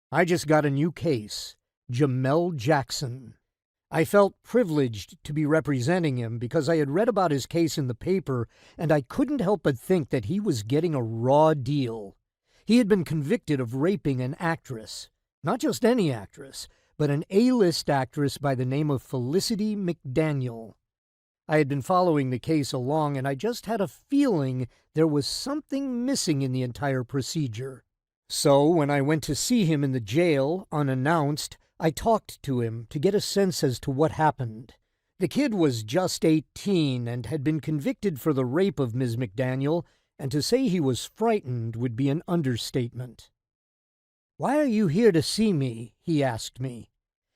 I just got a new case, Jamel Jackson. I felt privileged to be representing him because I had read about his case in the paper, and I couldn't help but think that he was getting a raw deal. He had been convicted of raping an actress. Not just any actress, but an A-list actress by the name of Felicity McDaniel. I had been following the case along, and I just had a feeling there was something missing in the entire procedure. So when I went to see him in the jail, unannounced, I talked to him to get a sense as to what happened. The kid was just 18 and had been convicted for the rape of Ms. McDaniel, and to say he was frightened would be an understatement. "Why are you here to see me?" he asked me.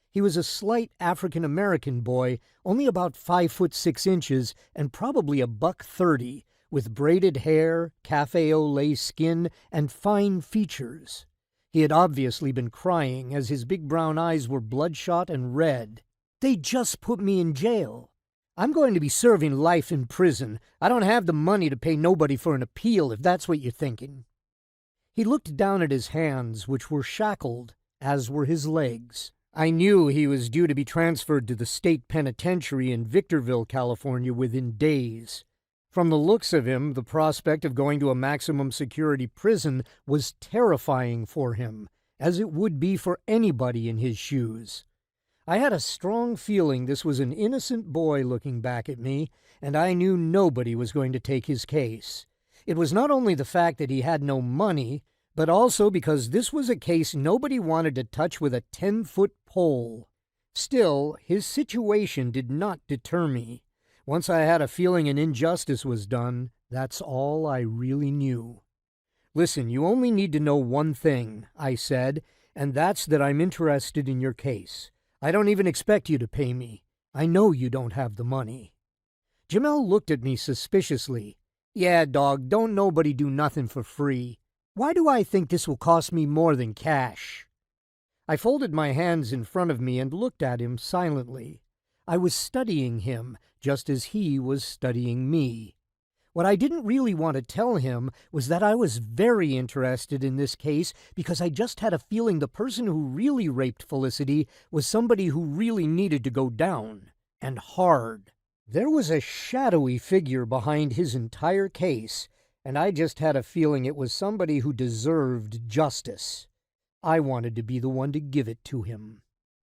He was a slight African-American boy, only about 5'6" and probably a $130, with braided hair, café au lait skin, and fine features. He had obviously been crying, as his big brown eyes were bloodshot and red. "They just put me in jail. I'm going to be serving life in prison. I don't have the money to pay nobody for an appeal, if that's what you're thinking." He looked down at his hands, which were shackled, as were his legs. I knew he was due to be transferred to the state penitentiary in Victorville, California, within days. From the looks of him, the prospect of going to a maximum security prison was terrifying for him, as it would be for anybody in his shoes. I had a strong feeling this was an innocent boy looking back at me, and I knew nobody was going to take his case. It was not only the fact that he had no money, but also because this was a case nobody wanted to touch with a 10-foot pole. Still, his situation did not deter me. Once I had a feeling an injustice was done, that's all I really knew. "Listen, you only need to know one thing," I said, "and that's that I'm interested in your case. I don't even expect you to pay me. I know you don't have the money." Jamel looked at me suspiciously. "Yeah, dog, don't nobody do nothing for free. Why do I think this will cost me more than cash?" I folded my hands in front of me and looked at him silently. I was studying him, just as he was studying me. What I didn't really want to tell him was that I was very interested in this case because I just had a feeling the person who really raped Felicity was somebody who really needed to go down, and hard. There was a shadowy figure behind his entire case, and I just had a feeling it was somebody who deserved justice. I wanted to be the one to give it to him.